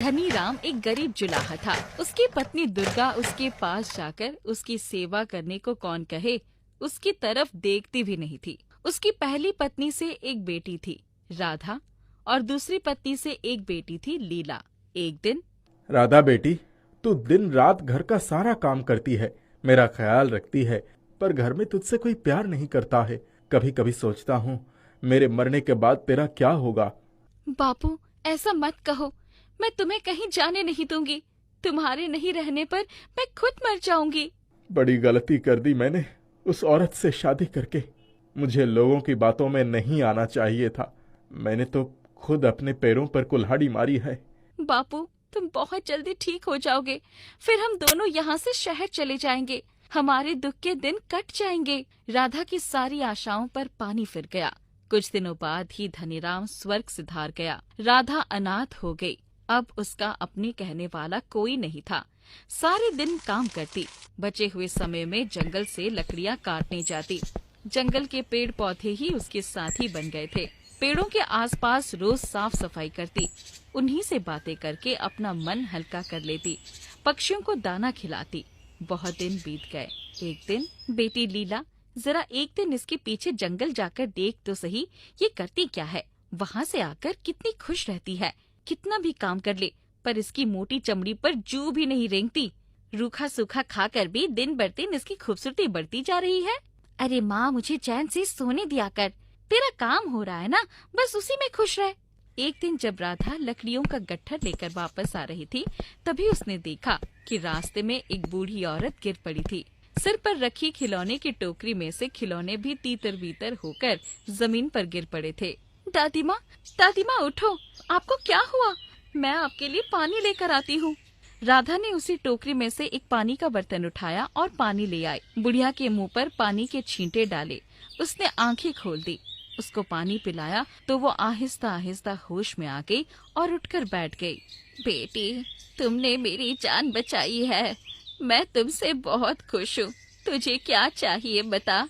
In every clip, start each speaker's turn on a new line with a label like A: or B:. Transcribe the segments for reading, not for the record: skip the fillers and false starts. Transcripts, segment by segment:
A: धनीराम एक गरीब जुलाहा था। उसकी पत्नी दुर्गा उसके पास जाकर उसकी सेवा करने को कौन कहे, उसकी तरफ देखती भी नहीं थी। उसकी पहली पत्नी से एक बेटी थी राधा और दूसरी पत्नी से एक बेटी थी लीला। एक दिन,
B: राधा बेटी, तू दिन रात घर का सारा काम करती है, मेरा ख्याल रखती है, पर घर में तुझसे कोई प्यार नहीं करता है। कभी कभी सोचता हूँ मेरे मरने के बाद तेरा क्या होगा।
A: बापू, ऐसा मत कहो, मैं तुम्हें कहीं जाने नहीं दूंगी। तुम्हारे नहीं रहने पर मैं खुद मर जाऊंगी।
B: बड़ी गलती कर दी मैंने उस औरत से शादी करके। मुझे लोगों की बातों में नहीं आना चाहिए था। मैंने तो खुद अपने पैरों पर कुल्हाड़ी मारी है।
A: बापू, तुम बहुत जल्दी ठीक हो जाओगे, फिर हम दोनों यहाँ से शहर चले जाएंगे। हमारे दुख के दिन कट जाएंगे। राधा की सारी आशाओं पर पानी फिर गया। कुछ दिनों बाद ही धनीराम स्वर्ग सिधार गया। राधा अनाथ हो गई। अब उसका अपनी कहने वाला कोई नहीं था। सारे दिन काम करती, बचे हुए समय में जंगल से लकड़ियाँ काटने जाती। जंगल के पेड़ पौधे ही उसके साथी बन गए थे। पेड़ों के आसपास रोज साफ सफाई करती, उन्हीं से बातें करके अपना मन हल्का कर लेती। पक्षियों को दाना खिलाती। बहुत दिन बीत गए। एक दिन, बेटी लीला, जरा एक दिन इसके पीछे जंगल जाकर देख तो सही, ये करती क्या है। वहाँ से आकर कितनी खुश रहती है। कितना भी काम कर ले, पर इसकी मोटी चमड़ी पर जू भी नहीं रेंगती। रूखा सूखा खाकर भी दिन बर दिन इसकी खूबसूरती बढ़ती जा रही है। अरे माँ, मुझे चैन से सोने दिया कर। तेरा काम हो रहा है ना, बस उसी में खुश रह। एक दिन जब राधा लकड़ियों का गट्ठर लेकर वापस आ रही थी, तभी उसने देखा कि रास्ते में एक बूढ़ी औरत गिर पड़ी थी। सिर पर रखी खिलौने की टोकरी में से खिलौने भी तीतर बीतर होकर जमीन पर गिर पड़े थे। दादी माँ, उठो, आपको क्या हुआ? मैं आपके लिए पानी लेकर आती हूँ। राधा ने उसी टोकरी में से एक पानी का बर्तन उठाया और पानी ले आई। बुढ़िया के मुंह पर पानी के छींटे डाले। उसने आंखें खोल दी, उसको पानी पिलाया तो वो आहिस्ता आहिस्ता होश में आ गई और उठकर बैठ गई। बेटी, तुमने मेरी जान बचाई है। मैं तुमसे बहुत खुश हूँ। तुझे क्या चाहिए बता।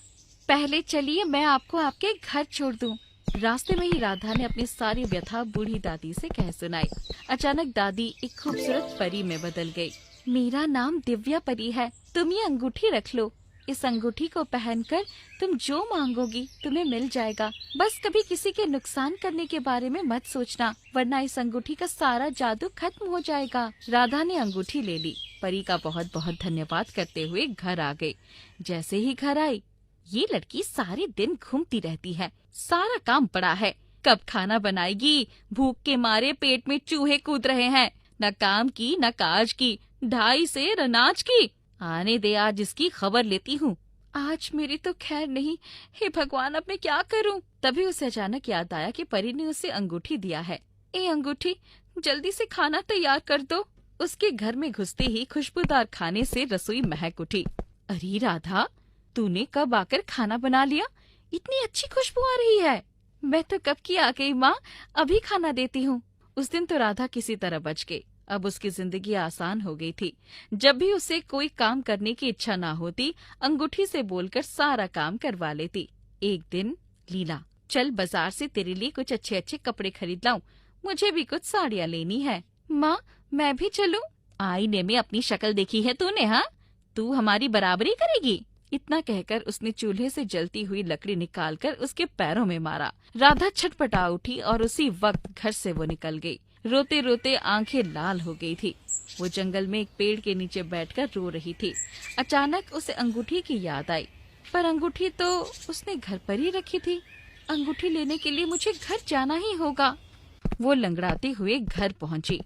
A: पहले चलिए मैं आपको आपके घर छोड़ दूँ। रास्ते में ही राधा ने अपनी सारी व्यथा बूढ़ी दादी से कह सुनाई। अचानक दादी एक खूबसूरत परी में बदल गई। मेरा नाम दिव्या परी है। तुम ये अंगूठी रख लो। इस अंगूठी को पहनकर तुम जो मांगोगी तुम्हें मिल जाएगा। बस कभी किसी के नुकसान करने के बारे में मत सोचना, वरना इस अंगूठी का सारा जादू खत्म हो जाएगा। राधा ने अंगूठी ले ली। परी का बहुत बहुत धन्यवाद करते हुए घर आ गई। जैसे ही घर आई, ये लड़की सारे दिन घूमती रहती है, सारा काम पड़ा है, कब खाना बनाएगी। भूख के मारे पेट में चूहे कूद रहे हैं। न काम की न काज की, 2.5 सेर अनाज की। आने दे, आज इसकी खबर लेती हूँ। आज मेरी तो खैर नहीं। हे भगवान, अब मैं क्या करूँ? तभी उसे अचानक याद आया कि परी ने उसे अंगूठी दिया है। ए अंगूठी, जल्दी से खाना तैयार कर दो। उसके घर में घुसते ही खुशबूदार खाने से रसोई महक उठी। अरे राधा, तूने कब आकर खाना बना लिया? इतनी अच्छी खुशबू आ रही है। मैं तो कब की आ गई माँ, अभी खाना देती हूँ। उस दिन तो राधा किसी तरह बच गई। अब उसकी जिंदगी आसान हो गई थी। जब भी उसे कोई काम करने की इच्छा ना होती, अंगूठी से बोलकर सारा काम करवा लेती। एक दिन, लीला, चल बाजार से तेरे लिए कुछ अच्छे अच्छे कपड़े खरीद लाऊं। मुझे भी कुछ साड़ियाँ लेनी है। माँ, मैं भी चलूं? आईने में अपनी शक्ल देखी है तूने? हाँ, तू हमारी बराबरी करेगी? इतना कहकर उसने चूल्हे से जलती हुई लकड़ी निकालकर उसके पैरों में मारा। राधा छटपटा उठी और उसी वक्त घर से वो निकल गई। रोते रोते आंखें लाल हो गई थी। वो जंगल में एक पेड़ के नीचे बैठकर रो रही थी। अचानक उसे अंगूठी की याद आई, पर अंगूठी तो उसने घर पर ही रखी थी। अंगूठी लेने के लिए मुझे घर जाना ही होगा। वो लंगड़ाते हुए घर पहुंची।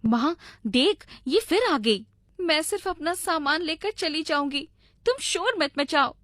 A: माँ देख, ये फिर आ गई। मैं सिर्फ अपना सामान लेकर चली जाऊंगी, तुम शोर मत मचाओ।